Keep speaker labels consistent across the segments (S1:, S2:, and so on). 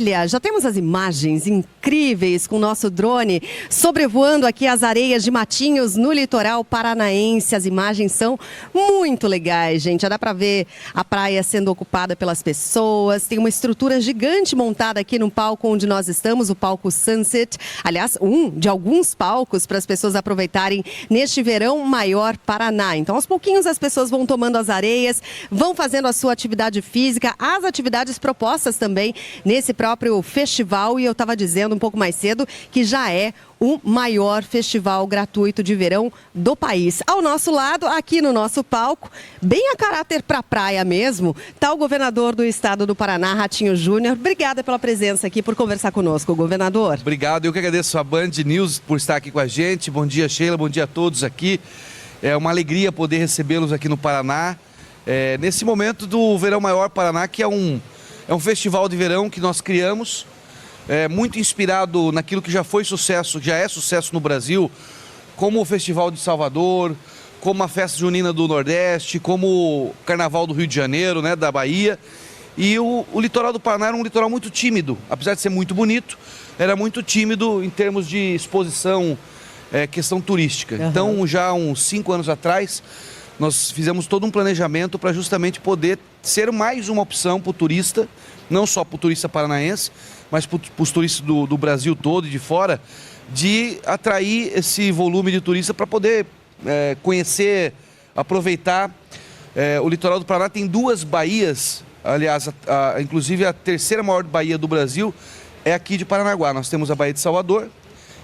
S1: Olha, já temos as imagens incríveis com o nosso drone sobrevoando aqui as areias de Matinhos no litoral paranaense. As imagens são muito legais, gente. Já dá para ver a praia sendo ocupada pelas pessoas. Tem uma estrutura gigante montada aqui no palco onde nós estamos, o palco Sunset. Aliás, um de alguns palcos para as pessoas aproveitarem neste verão maior Paraná. Então, aos pouquinhos as pessoas vão tomando as areias, vão fazendo a sua atividade física, as atividades propostas também nesse próprio festival, e eu estava dizendo um pouco mais cedo que já é o maior festival gratuito de verão do país. Ao nosso lado, aqui no nosso palco, bem a caráter para praia mesmo, está o governador do estado do Paraná, Ratinho Júnior. Obrigada pela presença aqui, por conversar conosco, governador.
S2: Obrigado, eu que agradeço a Band News por estar aqui com a gente. Bom dia, Sheila, bom dia a todos aqui. É uma alegria poder recebê-los aqui no Paraná, nesse momento do Verão Maior Paraná, que é um festival de verão que nós criamos, muito inspirado naquilo que já foi sucesso, já é sucesso no Brasil, como o Festival de Salvador, como a Festa Junina do Nordeste, como o Carnaval do Rio de Janeiro, né, da Bahia. E o litoral do Paraná era um litoral muito tímido, apesar de ser muito bonito, era muito tímido em termos de exposição, questão turística. Uhum. Então, já há uns 5 anos atrás, nós fizemos todo um planejamento para justamente poder ser mais uma opção para o turista, não só para o turista paranaense, mas para os turistas do Brasil todo e de fora, de atrair esse volume de turista para poder conhecer, aproveitar. O litoral do Paraná tem 2 baías, aliás, inclusive a terceira maior baía do Brasil é aqui de Paranaguá. Nós temos a Baía de Salvador,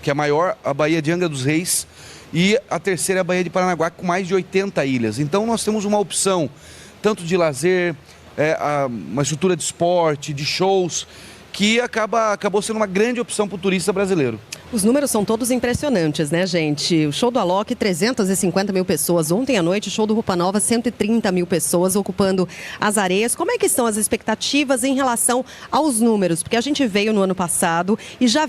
S2: que é a maior, a Baía de Angra dos Reis, e a terceira é a Baía de Paranaguá, com mais de 80 ilhas. Então nós temos uma opção, tanto de lazer, uma estrutura de esporte, de shows, que acabou sendo uma grande opção para o turista brasileiro.
S1: Os números são todos impressionantes, né, gente? O show do Alok, 350 mil pessoas. Ontem à noite, o show do Roupa Nova, 130 mil pessoas ocupando as areias. Como é que estão as expectativas em relação aos números? Porque a gente veio no ano passado e já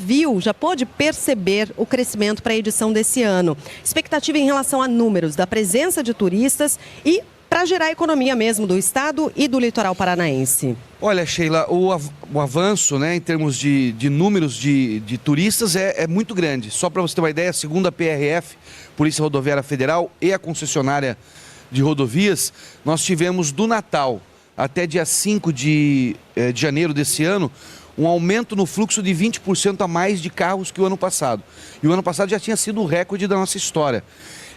S1: pôde perceber o crescimento para a edição desse ano. Expectativa em relação a números, da presença de turistas e para gerar a economia mesmo do estado e do litoral paranaense.
S2: Olha, Sheila, o avanço, né, em termos de números de turistas é muito grande. Só para você ter uma ideia, segundo a PRF, Polícia Rodoviária Federal, e a concessionária de rodovias, nós tivemos do Natal até dia 5 de janeiro desse ano, um aumento no fluxo de 20% a mais de carros que o ano passado. E o ano passado já tinha sido o recorde da nossa história.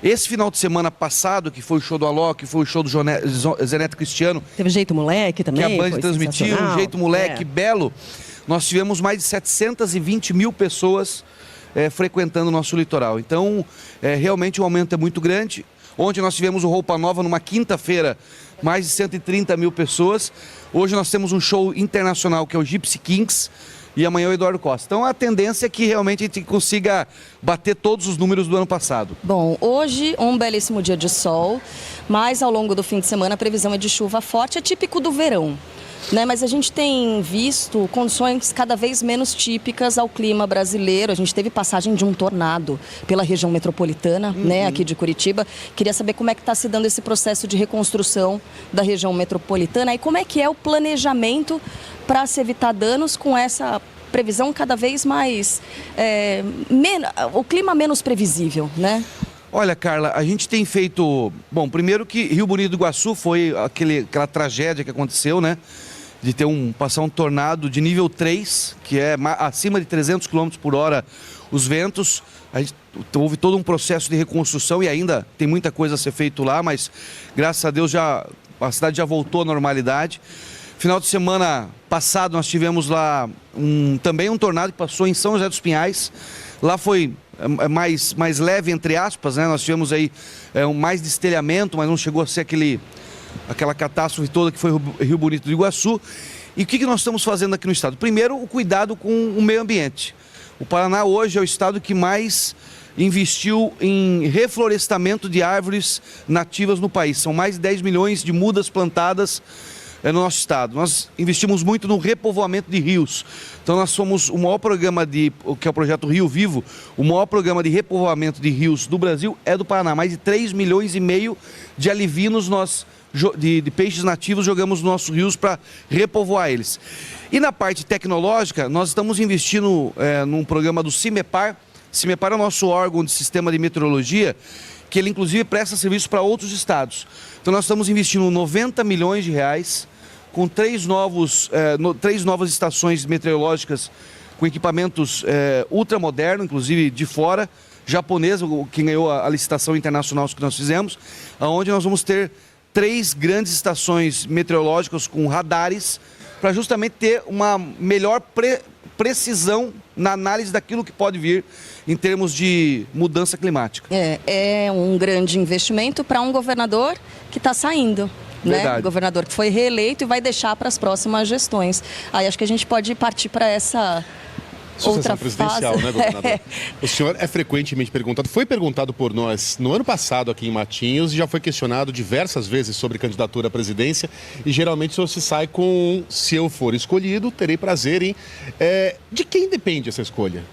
S2: Esse final de semana passado, que foi o show do Alok, que foi o show do Zé Neto Cristiano.
S1: Teve Jeito Moleque também.
S2: Que a Band transmitiu, Jeito Moleque, Belo. Nós tivemos mais de 720 mil pessoas frequentando o nosso litoral. Então, realmente o aumento é muito grande. Ontem nós tivemos o Roupa Nova numa quinta-feira, mais de 130 mil pessoas. Hoje nós temos um show internacional que é o Gypsy Kings. E amanhã o Eduardo Costa. Então a tendência é que realmente a gente consiga bater todos os números do ano passado.
S3: Bom, hoje um belíssimo dia de sol, mas ao longo do fim de semana a previsão é de chuva forte, é típico do verão. Né? Mas a gente tem visto condições cada vez menos típicas ao clima brasileiro. A gente teve passagem de um tornado pela região metropolitana, né, aqui de Curitiba. Queria saber como é que está se dando esse processo de reconstrução da região metropolitana e como é que é o planejamento para se evitar danos com essa previsão cada vez mais, o clima menos previsível, né?
S2: Olha, Carla, a gente tem feito... Bom, primeiro que Rio Bonito do Iguaçu foi aquela tragédia que aconteceu, né? De passar um tornado de nível 3, que é acima de 300 km por hora os ventos. Houve todo um processo de reconstrução e ainda tem muita coisa a ser feito lá, mas graças a Deus a cidade já voltou à normalidade. Final de semana passado nós tivemos lá também um tornado que passou em São José dos Pinhais. Lá foi mais leve, entre aspas, né? Nós tivemos aí mais destelhamento, mas não chegou a ser aquela catástrofe toda que foi o Rio Bonito do Iguaçu. E o que nós estamos fazendo aqui no estado? Primeiro, o cuidado com o meio ambiente. O Paraná hoje é o estado que mais investiu em reflorestamento de árvores nativas no país. São mais de 10 milhões de mudas plantadas no nosso estado. Nós investimos muito no repovoamento de rios. Então nós somos o maior programa que é o projeto Rio Vivo, o maior programa de repovoamento de rios do Brasil é do Paraná. Mais de 3,5 milhões de alivinos nós de peixes nativos jogamos nos nossos rios para repovoar eles. E na parte tecnológica, nós estamos investindo num programa do CIMEPAR. CIMEPAR é o nosso órgão de sistema de meteorologia, que ele inclusive presta serviço para outros estados. Então nós estamos investindo 90 milhões de reais com três novas estações meteorológicas com equipamentos ultramodernos, inclusive de fora, japonesa, quem ganhou a licitação internacional que nós fizemos, onde nós vamos ter 3 grandes estações meteorológicas com radares para justamente ter uma melhor precisão na análise daquilo que pode vir em termos de mudança climática.
S3: É um grande investimento para um governador que está saindo. Né? Governador que foi reeleito e vai deixar para as próximas gestões. Aí acho que a gente pode partir para essa outra
S4: presidencial,
S3: fase.
S4: Né, governador? O senhor é frequentemente perguntado, foi perguntado por nós no ano passado aqui em Matinhos e já foi questionado diversas vezes sobre candidatura à presidência e geralmente o senhor se sai com, se eu for escolhido, terei prazer em... de quem depende essa escolha?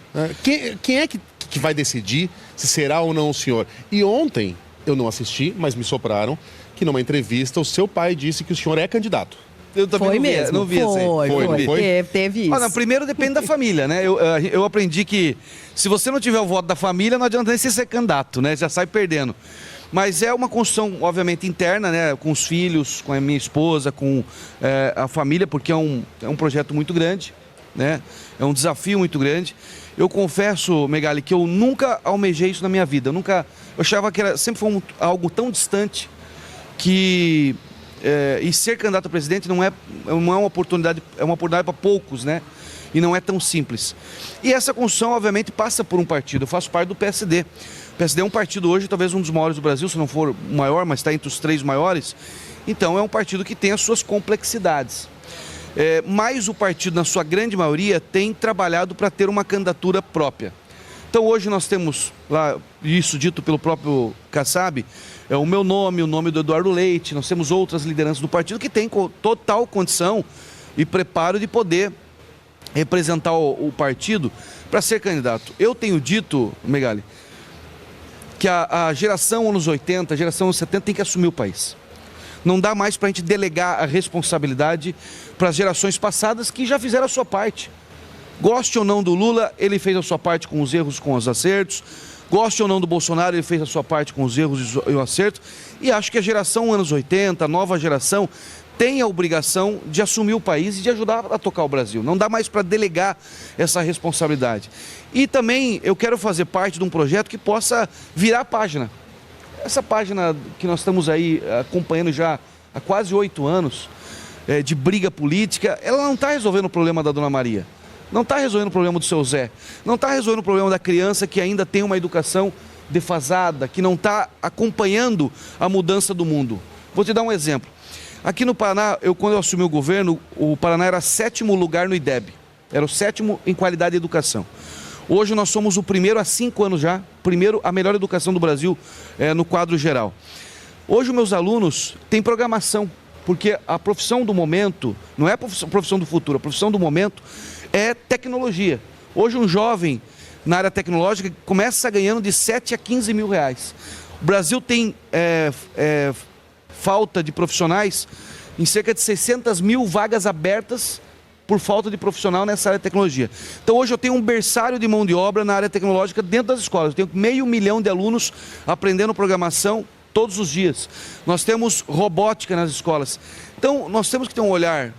S4: Quem é que vai decidir se será ou não o senhor? E ontem, eu não assisti, mas me sopraram, que numa entrevista o seu pai disse que o senhor é candidato.
S2: Eu também não vi
S1: foi. Teve isso.
S2: Não, primeiro depende da família, né? Eu aprendi que se você não tiver o voto da família, não adianta nem você ser candidato, né? Já sai perdendo. Mas é uma construção, obviamente, interna, né? Com os filhos, com a minha esposa, com a família, porque é um projeto muito grande, né? É um desafio muito grande. Eu confesso, Megali, que eu nunca almejei isso na minha vida. Eu achava que sempre foi algo tão distante que... e ser candidato a presidente não é uma oportunidade, é uma oportunidade para poucos, né? E não é tão simples. E essa construção, obviamente, passa por um partido. Eu faço parte do PSD. O PSD é um partido hoje, talvez um dos maiores do Brasil, se não for o maior, mas está entre os 3 maiores. Então, é um partido que tem as suas complexidades. Mas o partido, na sua grande maioria, tem trabalhado para ter uma candidatura própria. Então, hoje nós temos, lá, isso dito pelo próprio Kassab, o meu nome, o nome do Eduardo Leite, nós temos outras lideranças do partido que têm total condição e preparo de poder representar o partido para ser candidato. Eu tenho dito, Megali, que a geração anos 80, a geração anos 70 tem que assumir o país. Não dá mais para a gente delegar a responsabilidade para as gerações passadas que já fizeram a sua parte. Goste ou não do Lula, ele fez a sua parte com os erros, com os acertos. Goste ou não do Bolsonaro, ele fez a sua parte com os erros e o acerto. E acho que a geração anos 80, a nova geração, tem a obrigação de assumir o país e de ajudar a tocar o Brasil. Não dá mais para delegar essa responsabilidade. E também eu quero fazer parte de um projeto que possa virar a página. Essa página que nós estamos aí acompanhando já há quase 8 anos, de briga política, ela não está resolvendo o problema da Dona Maria. Não está resolvendo o problema do seu Zé. Não está resolvendo o problema da criança que ainda tem uma educação defasada, que não está acompanhando a mudança do mundo. Vou te dar um exemplo. Aqui no Paraná, quando eu assumi o governo, o Paraná era 7º lugar no IDEB. Era o 7º em qualidade de educação. Hoje nós somos o primeiro há 5 anos já, a melhor educação do Brasil no quadro geral. Hoje os meus alunos têm programação, porque a profissão do momento, não é a profissão do futuro, a profissão do momento é tecnologia. Hoje um jovem na área tecnológica começa ganhando de 7 a 15 mil reais. O Brasil tem falta de profissionais em cerca de 600 mil vagas abertas por falta de profissional nessa área de tecnologia. Então hoje eu tenho um berçário de mão de obra na área tecnológica dentro das escolas. Eu tenho 500 mil de alunos aprendendo programação todos os dias. Nós temos robótica nas escolas. Então nós temos que ter um olhar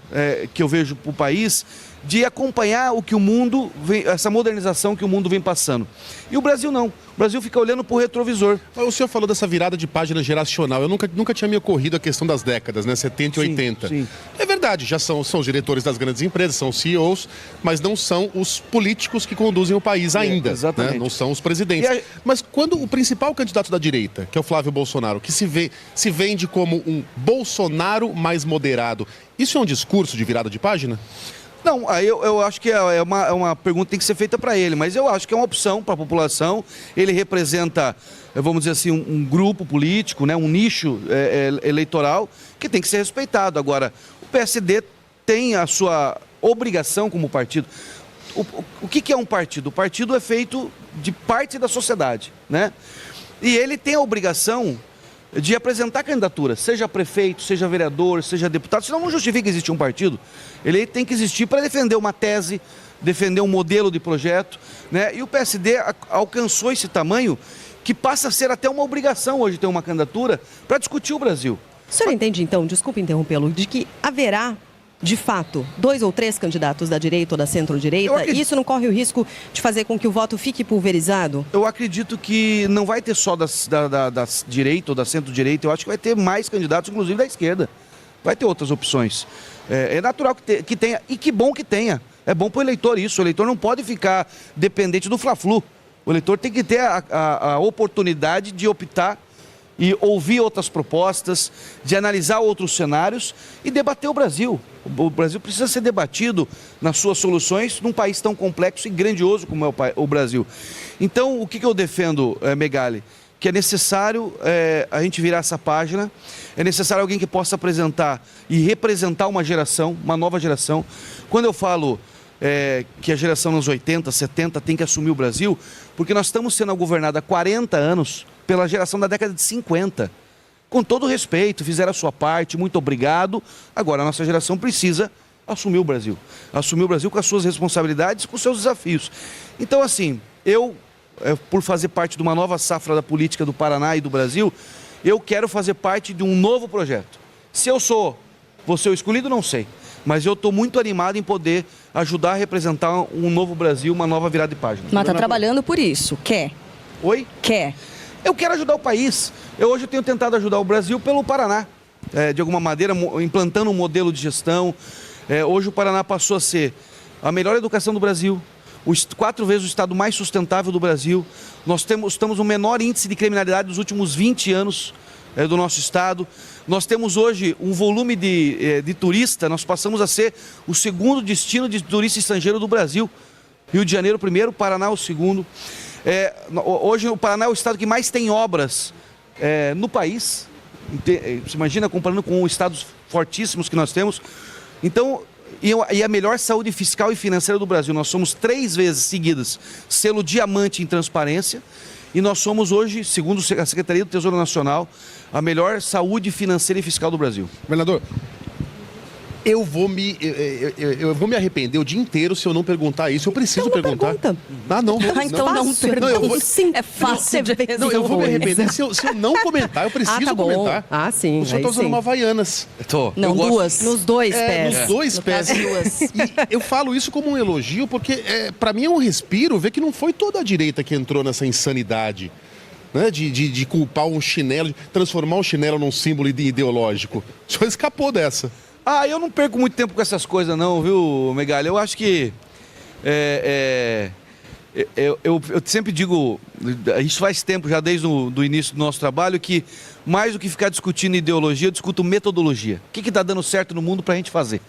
S2: que eu vejo para o país de acompanhar o que o mundo vem, essa modernização que o mundo vem passando. E o Brasil não. O Brasil fica olhando para o retrovisor.
S4: O senhor falou dessa virada de página geracional. Eu nunca tinha me ocorrido a questão das décadas, né? 70 e 80.
S2: Sim.
S4: É verdade, já são os diretores das grandes empresas, são os CEOs, mas não são os políticos que conduzem o país ainda.
S2: Exatamente.
S4: Né? Não são os presidentes. Mas quando o principal candidato da direita, que é o Flávio Bolsonaro, que se vende como um Bolsonaro mais moderado, isso é um discurso de virada de página?
S2: Não, aí eu acho que é uma pergunta que tem que ser feita para ele, mas eu acho que é uma opção para a população. Ele representa, vamos dizer assim, um grupo político, né, um nicho eleitoral que tem que ser respeitado. Agora, o PSD tem a sua obrigação como partido. O que é um partido? O partido é feito de parte da sociedade, né? E ele tem a obrigação de apresentar candidatura, seja prefeito, seja vereador, seja deputado, senão não justifica existir um partido. Ele tem que existir para defender uma tese, defender um modelo de projeto, né? E o PSD alcançou esse tamanho que passa a ser até uma obrigação hoje ter uma candidatura para discutir o Brasil.
S1: O senhor entende, então, desculpe interrompê-lo, de que haverá, de fato, 2 ou 3 candidatos da direita ou da centro-direita? E isso não corre o risco de fazer com que o voto fique pulverizado?
S2: Eu acredito que não vai ter só da direita ou da centro-direita, eu acho que vai ter mais candidatos, inclusive da esquerda. Vai ter outras opções. É natural que tenha, e que bom que tenha. É bom para o eleitor isso, o eleitor não pode ficar dependente do Fla-Flu. O eleitor tem que ter a oportunidade de optar e ouvir outras propostas, de analisar outros cenários e debater o Brasil. O Brasil precisa ser debatido nas suas soluções num país tão complexo e grandioso como é o Brasil. Então, o que eu defendo, Megali? Que é necessário a gente virar essa página, é necessário alguém que possa apresentar e representar uma geração, uma nova geração. Quando eu falo que a geração nos 80, 70 tem que assumir o Brasil, porque nós estamos sendo governados há 40 anos pela geração da década de 50. Com todo respeito, fizeram a sua parte, muito obrigado. Agora a nossa geração precisa assumir o Brasil. Assumir o Brasil com as suas responsabilidades, com os seus desafios. Então, assim, por fazer parte de uma nova safra da política do Paraná e do Brasil, eu quero fazer parte de um novo projeto. Se eu vou ser o escolhido, não sei. Mas eu estou muito animado em poder ajudar a representar um novo Brasil, uma nova virada de página.
S3: Mas está trabalhando por isso. Quer?
S2: Oi?
S3: Quer.
S2: Eu quero ajudar o país. Hoje eu tenho tentado ajudar o Brasil pelo Paraná. De alguma maneira, implantando um modelo de gestão. Hoje o Paraná passou a ser a melhor educação do Brasil, 4 vezes o estado mais sustentável do Brasil. Nós estamos no menor índice de criminalidade dos últimos 20 anos do nosso estado. Nós temos hoje um volume de turista, nós passamos a ser o segundo destino de turista estrangeiro do Brasil. Rio de Janeiro o primeiro, Paraná o segundo. Hoje o Paraná é o estado que mais tem obras no país. Você imagina, comparando com estados fortíssimos que nós temos. Então, e a melhor saúde fiscal e financeira do Brasil. Nós somos 3 vezes seguidas selo diamante em transparência. E nós somos hoje, segundo a Secretaria do Tesouro Nacional, a melhor saúde financeira e fiscal do Brasil.
S4: Governador, eu vou me arrepender o dia inteiro se eu não perguntar isso. Eu preciso perguntar.
S1: Pergunta.
S4: Não.
S3: Então não pergunta.
S1: Sim,
S3: é fácil de resolver.
S4: Não, eu vou me arrepender se eu não comentar. Eu preciso comentar.
S1: Ah, sim.
S4: O senhor está usando uma Havaianas.
S3: Não, duas.
S1: Nos 2 pés.
S4: Nos 2 pés.
S3: Duas.
S4: E eu falo isso como um elogio, porque para mim é um respiro ver que não foi toda a direita que entrou nessa insanidade, né? De culpar um chinelo, de transformar um chinelo num símbolo ideológico. O senhor escapou dessa.
S2: Eu não perco muito tempo com essas coisas não, viu, Megali? Eu acho que eu sempre digo, isso faz tempo, já desde o início do nosso trabalho, que mais do que ficar discutindo ideologia, eu discuto metodologia. O que está dando certo no mundo para a gente fazer?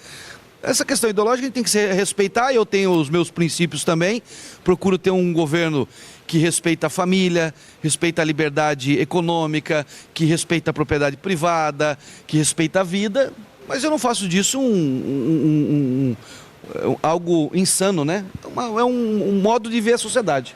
S2: Essa questão ideológica a gente tem que respeitar, eu tenho os meus princípios também, procuro ter um governo que respeita a família, respeita a liberdade econômica, que respeita a propriedade privada, que respeita a vida, mas eu não faço disso algo insano, né? É um modo de ver a sociedade.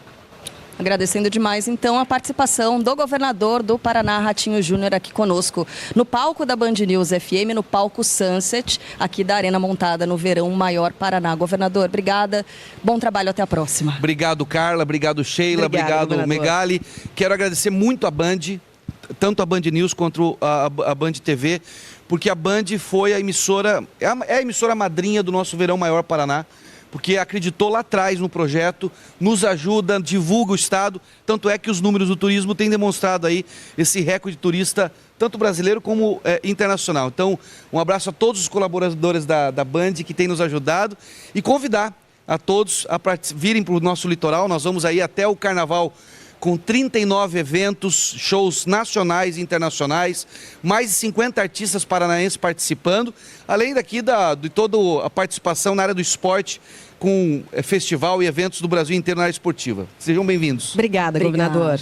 S3: Agradecendo demais, então, a participação do governador do Paraná, Ratinho Júnior, aqui conosco, no palco da Band News FM, no palco Sunset, aqui da Arena montada no Verão Maior Paraná. Governador, obrigada, bom trabalho, até a próxima.
S2: Obrigado, Carla, obrigado, Sheila, obrigado, Megali. Quero agradecer muito a Band, tanto a Band News quanto a Band TV, porque a Band foi a emissora madrinha do nosso Verão Maior Paraná, porque acreditou lá atrás no projeto, nos ajuda, divulga o estado, tanto é que os números do turismo têm demonstrado aí esse recorde de turista, tanto brasileiro como internacional. Então, um abraço a todos os colaboradores da Band que têm nos ajudado e convidar a todos a virem para o nosso litoral. Nós vamos aí até o Carnaval com 39 eventos, shows nacionais e internacionais, mais de 50 artistas paranaenses participando, além daqui de toda a participação na área do esporte, com festival e eventos do Brasil inteiro na área esportiva. Sejam bem-vindos.
S1: Obrigada, governador.